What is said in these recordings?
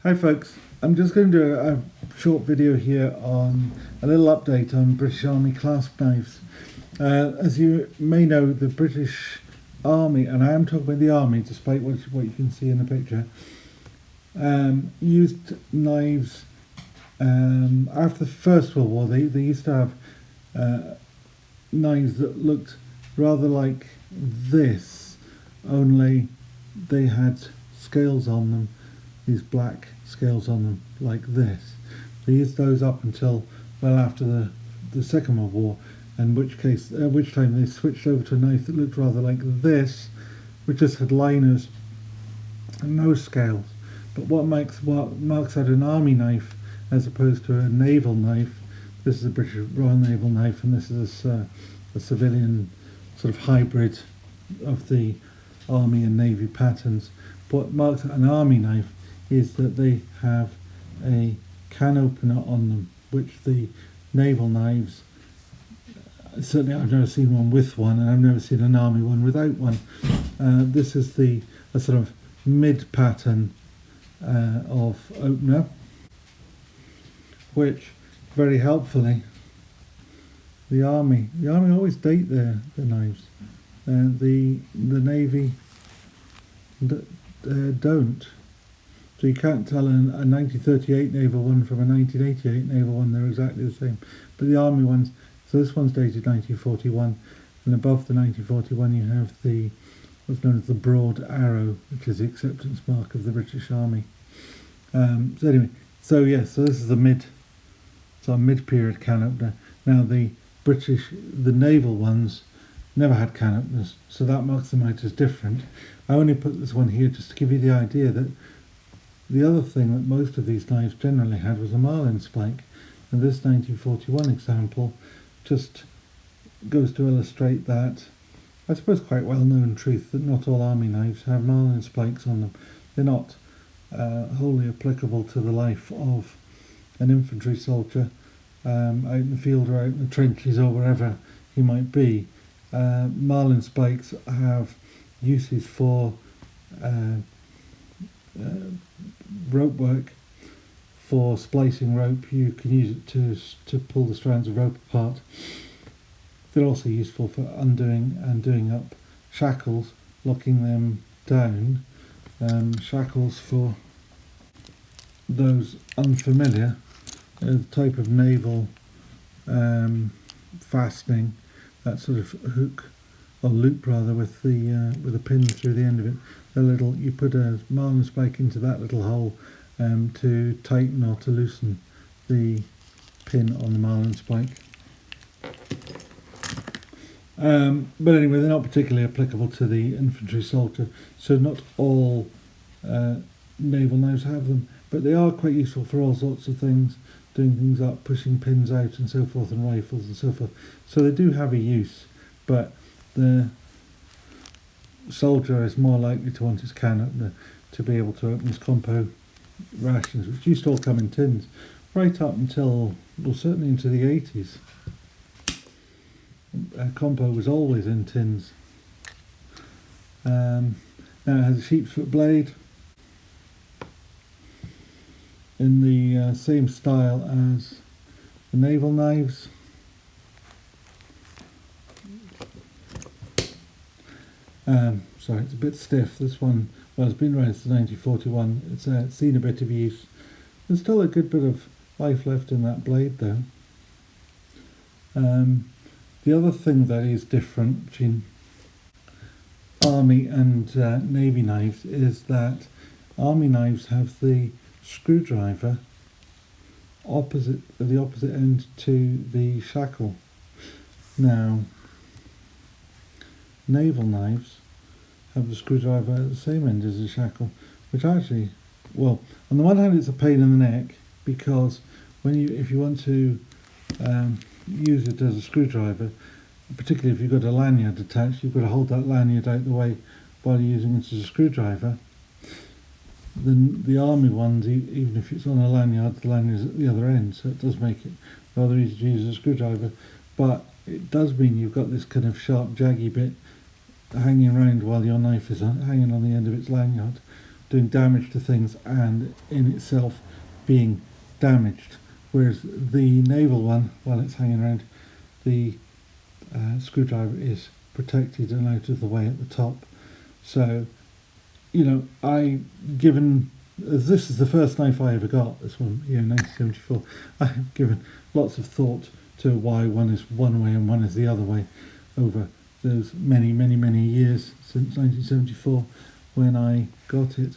Hi folks, I'm just going to do a short video here on a little update on British Army clasp knives. As you may know, the British Army, and I am talking about the Army despite what you can see in the picture, used knives after the First World War. They used to have knives that looked rather like this, only they had scales on them, these black scales on them like this. They used those up until well after the Second World War, in which time they switched over to a knife that looked rather like this, which just had liners and no scales. But what marks out an army knife as opposed to a naval knife, this is a British Royal Naval knife, and this is a civilian sort of hybrid of the Army and Navy patterns. What marks out an army knife is that they have a can opener on them, which the naval knives, certainly I've never seen one with one, and I've never seen an army one without one. This is a sort of mid pattern of opener, which very helpfully the army always date their knives. The Navy don't. So you can't tell a 1938 naval one from a 1988 naval one. They're exactly the same. But the Army ones, so this one's dated 1941, and above the 1941 you have what's known as the broad arrow, which is the acceptance mark of the British Army. So this is the mid-period can opener. Now the naval ones never had can openers, so that marks them out as different. I only put this one here just to give you the idea that the other thing that most of these knives generally had was a marlin spike, and this 1941 example just goes to illustrate that, I suppose, quite well-known truth that not all army knives have marlin spikes on them. They're not wholly applicable to the life of an infantry soldier out in the field or out in the trenches or wherever he might be. Marlin spikes have uses for rope work, for splicing rope. You can use it to pull the strands of rope apart. They're also useful for undoing and doing up shackles, locking them down. Shackles, for those unfamiliar, the type of naval fastening, that sort of hook or loop rather, with a pin through the end of it. You put a marlin spike into that little hole to tighten or to loosen the pin on the marlin spike. But anyway, they're not particularly applicable to the infantry soldier, so not all naval knives have them, but they are quite useful for all sorts of things, doing things up, pushing pins out and so forth, and rifles and so forth. So they do have a use, but the soldier is more likely to want his can opener to be able to open his compo rations, which used to all come in tins, right up until, well, certainly into the 80s. Compo was always in tins. Now it has a sheep's foot blade in the same style as the naval knives. Sorry, it's a bit stiff. This one, well, it's been around since 1941. It's seen a bit of use. There's still a good bit of life left in that blade though. The other thing that is different between Army and Navy knives is that Army knives have the screwdriver at the opposite end to the shackle. Now, naval knives have the screwdriver at the same end as the shackle, which actually, well, on the one hand it's a pain in the neck, because if you want to use it as a screwdriver, particularly if you've got a lanyard attached, you've got to hold that lanyard out the way while you're using it as a screwdriver. Then the army ones, even if it's on a lanyard, the lanyard's at the other end, so it does make it rather easy to use as a screwdriver, but it does mean you've got this kind of sharp, jaggy bit hanging around while your knife is hanging on the end of its lanyard, doing damage to things and in itself being damaged. Whereas the naval one, while it's hanging around, the screwdriver is protected and out of the way at the top. So, you know, given, as this is the first knife I ever got, this one here in 1974, I've given lots of thought to why one is one way and one is the other way over those many, many, many years since 1974 when I got it.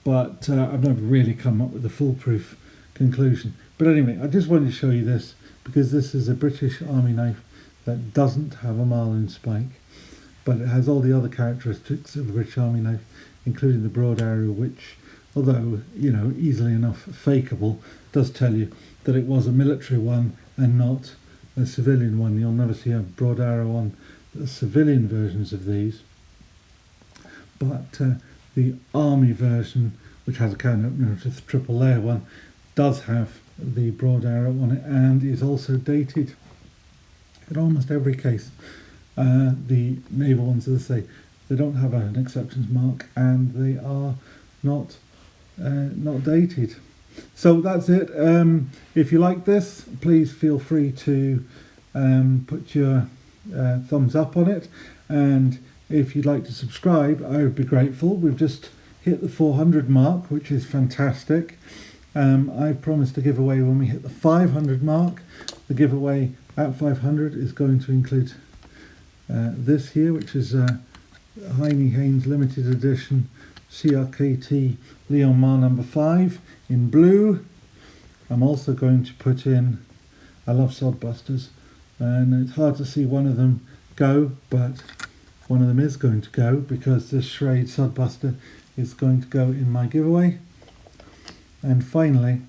But I've never really come up with a foolproof conclusion. But anyway, I just wanted to show you this because this is a British Army knife that doesn't have a marlin spike, but it has all the other characteristics of a British Army knife, including the broad arrow, which, although, you know, easily enough fakeable, does tell you that it was a military one and not a civilian one. You'll never see a broad arrow on the civilian versions of these, but the army version, which has a can opener, which is a triple layer one, does have the broad arrow on it and is also dated in almost every case. The naval ones, as I say, they don't have an acceptance mark and they are not dated. So that's it. If you like this, please feel free to put your thumbs up on it, and if you'd like to subscribe, I would be grateful. We've just hit the 400 mark, which is fantastic. I've promised to give away when we hit the 500 mark. The giveaway at 500 is going to include this here, which is a Heine Haynes limited edition CRKT Leon Mar number 5 in blue. I'm also going to put in, I love sodbusters, and it's hard to see one of them go, but one of them is going to go because this Schrade sodbuster is going to go in my giveaway. And finally,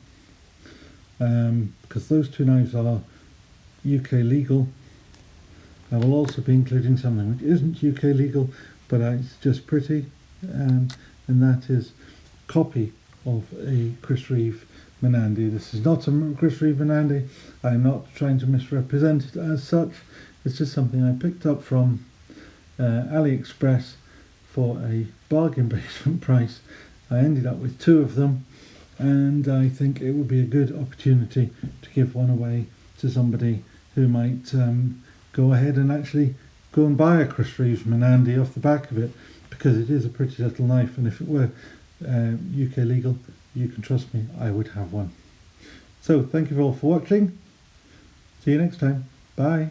because those two knives are UK legal, I will also be including something which isn't UK legal, but it's just pretty, and that is a copy of a Chris Reeve Menandy. This is not a Chris Reeve Menandy. I'm not trying to misrepresent it as such. It's just something I picked up from AliExpress for a bargain basement price. I ended up with two of them, and I think it would be a good opportunity to give one away to somebody who might go ahead and actually go and buy a Chris Reeves Menandy off the back of it, because it is a pretty little knife, and if it were UK legal, you can trust me, I would have one. So thank you all for watching. See you next time. Bye.